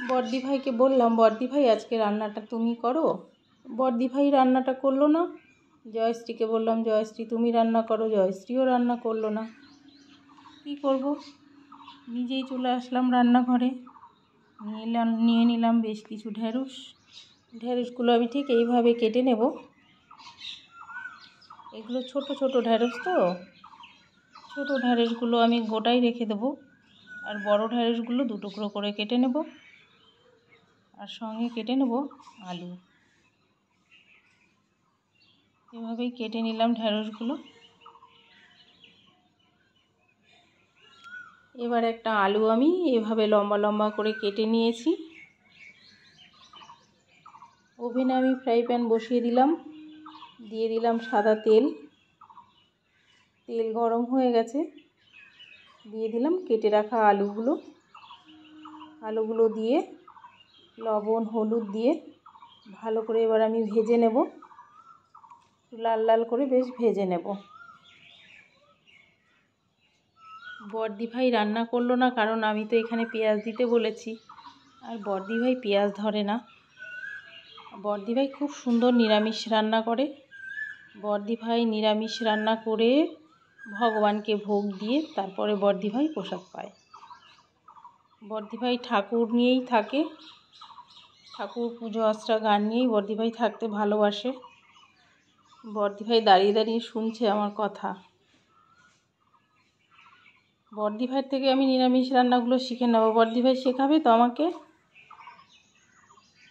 বড়দি ভাইকে বললাম, বড়দি ভাই আজকে রান্নাটা তুমি করো। বড়দি ভাই রান্নাটা করলো না। জয়শ্রীকে বললাম, জয়শ্রী তুমি রান্না করো। জয়শ্রীও রান্না করলো না। কি করব, নিজেই চলে আসলাম রান্নাঘরে। নিয়ে নিলাম বেশ কিছু ঢ্যাঁড়স। ঢ্যাঁড়সগুলো আমি ঠিক এইভাবে কেটে নেব। এগুলো ছোট ছোট ঢ্যাঁড়স, তো ছোট ঢ্যাঁড়সগুলো আমি গোটাই রেখে দেবো, আর বড় ঢ্যাঁড়সগুলো দু টুকরো করে কেটে নেব, আর সঙ্গে কেটে নেব আলু। এভাবেই কেটে নিলাম ঢ্যাঁড়সগুলো। এবার একটা আলু আমি এভাবে লম্বা লম্বা করে কেটে নিয়েছি। ওভেনে আমি ফ্রাই প্যান বসিয়ে দিলাম, দিয়ে দিলাম সাদা তেল। তেল গরম হয়ে গেছে, দিয়ে দিলাম কেটে রাখা আলুগুলো দিয়ে লবণ হলুদ দিয়ে ভালো করে এবার আমি ভেজে নেব, লাল লাল করে বেশ ভেজে নেব। বড়দি ভাই রান্না করলো না, কারণ আমি তো এখানে পেঁয়াজ দিতে বলেছি, আর বড়দি ভাই পেঁয়াজ ধরে না। বড়দি ভাই খুব সুন্দর নিরামিষ রান্না করে। বড়দি ভাই নিরামিষ রান্না করে ভগবানকে ভোগ দিয়ে তারপরে বড়দি ভাই প্রসাদ পায়। বড়দি ভাই ঠাকুর নিয়েই থাকে, ঠাকুর পুজো আশ্রা গান নিয়েই বড়দি ভাই থাকতে ভালোবাসে। বড়দি ভাই দাঁড়িয়ে দাঁড়িয়ে শুনছে আমার কথা। বড়দি ভাইয়ের থেকে আমি নিরামিষ রান্নাগুলো শিখে নেব। বড়দি ভাই শেখাবে তো আমাকে।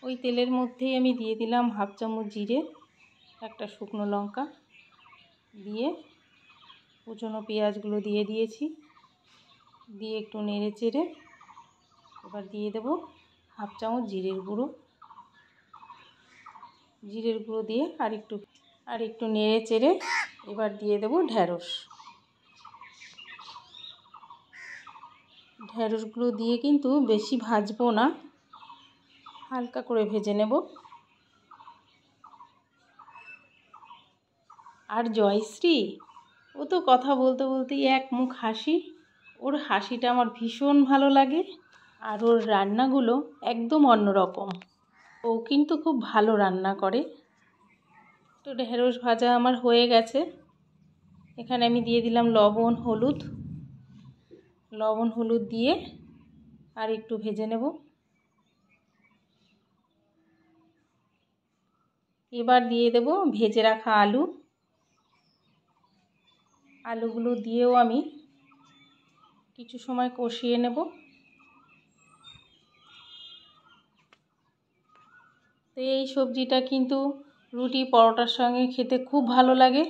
ওই তেলের মধ্যেই আমি দিয়ে দিলাম 1/2 চামচ জিরে, একটা শুকনো লঙ্কা দিয়ে কুচনো পেঁয়াজগুলো দিয়ে দিয়েছি, দিয়ে একটু নেড়ে চেড়ে এবার দিয়ে দেব 1/2 চামচ জিরের গুঁড়ো দিয়ে আর একটু নেড়ে চেড়ে এবার দিয়ে দেব ঢ্যাঁড়সগুলো দিয়ে কিন্তু বেশি ভাজবো না, হালকা করে ভেজে নেব। আর জয়শ্রী, ও তো কথা বলতে বলতেই এক মুখ হাসি। ওর হাসিটা আমার ভীষণ ভালো লাগে, আর ওর রান্নাগুলো একদম অন্যরকম। ও কিন্তু খুব ভালো রান্না করে। তো ঢ্যাঁড়স ভাজা আমার হয়ে গেছে। এখানে আমি দিয়ে দিলাম লবণ হলুদ দিয়ে আর একটু ভেজে নেব। এবার দিয়ে দেব ভেজে রাখা আলুগুলো দিয়েও আমি কিছু সময় কষিয়ে নেব। তো এই সবজিটা কিন্তু রুটি পরোটার সঙ্গে খেতে খুব ভালো লাগে।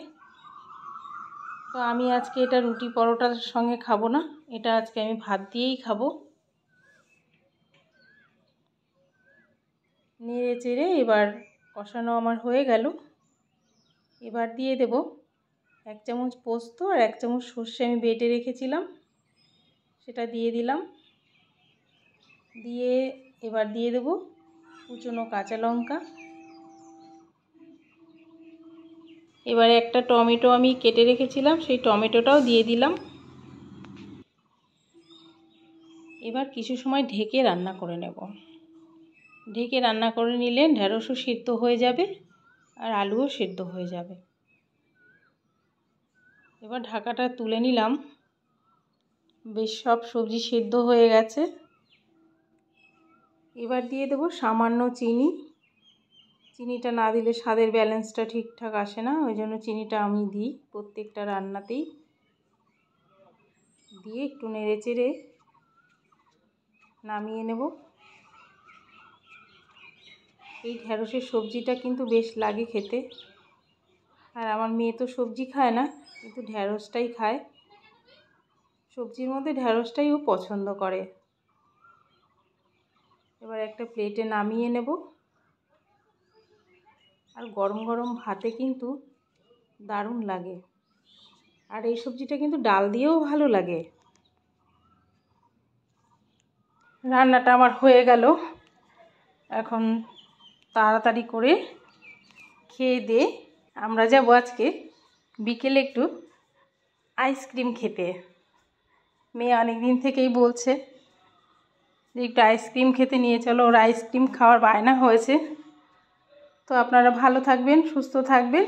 তো আমি আজকে এটা রুটি পরোটার সঙ্গে খাবো না, এটা আজকে আমি ভাত দিয়েই খাবো। নেড়ে চেড়ে এবার কষানো আমার হয়ে গেল। এবার দিয়ে দেব 1 চামচ পোস্ত আর 1 চামচ সর্ষে আমি বেটে রেখেছিলাম, সেটা দিয়ে দিলাম। দিয়ে এবার দিয়ে দেব কুচনো কাঁচা লঙ্কা। এবারে একটা টমেটো আমি কেটে রেখেছিলাম, সেই টমেটোটাও দিয়ে দিলাম। এবার কিছু সময় ঢেকে রান্না করে নেব। ঢেকে রান্না করে নিলে ঢ্যাঁড়সও সিদ্ধ হয়ে যাবে আর আলুও সিদ্ধ হয়ে যাবে। এবার ঢাকাটা তুলে নিলাম। বেশ সব সবজি সিদ্ধ হয়ে গেছে। এবার দিয়ে দেবো সামান্য চিনি। চিনিটা না দিলে স্বাদের ব্যালেন্সটা ঠিকঠাক আসে না, ওই জন্য চিনিটা আমি দিই প্রত্যেকটা রান্নাতেই। দিয়ে একটু নেড়ে চেড়ে নামিয়ে নেব। এই ঢ্যাঁড়সের সবজিটা কিন্তু বেশ লাগে খেতে। আর আমার মেয়ে তো সবজি খায় না, কিন্তু ঢ্যাঁড়সটাই খায়। সবজির মধ্যে ঢ্যাঁড়সটাই ও পছন্দ করে। এবার একটা প্লেটে নামিয়ে নেব। আর গরম গরম ভাতে কিন্তু দারুণ লাগে। আর এই সবজিটা কিন্তু ডাল দিয়েও ভালো লাগে। রান্নাটা আমার হয়ে গেল। এখন তাড়াতাড়ি করে খেয়ে দিয়ে আমরা যাবো আজকে বিকেলে একটু আইসক্রিম খেতে। মেয়ে অনেক দিন থেকেই বলছে যে একটু আইসক্রিম খেতে নিয়ে চলো, ওর আইসক্রিম খাওয়ার বায়না হয়েছে। তো আপনারা ভালো থাকবেন, সুস্থ থাকবেন।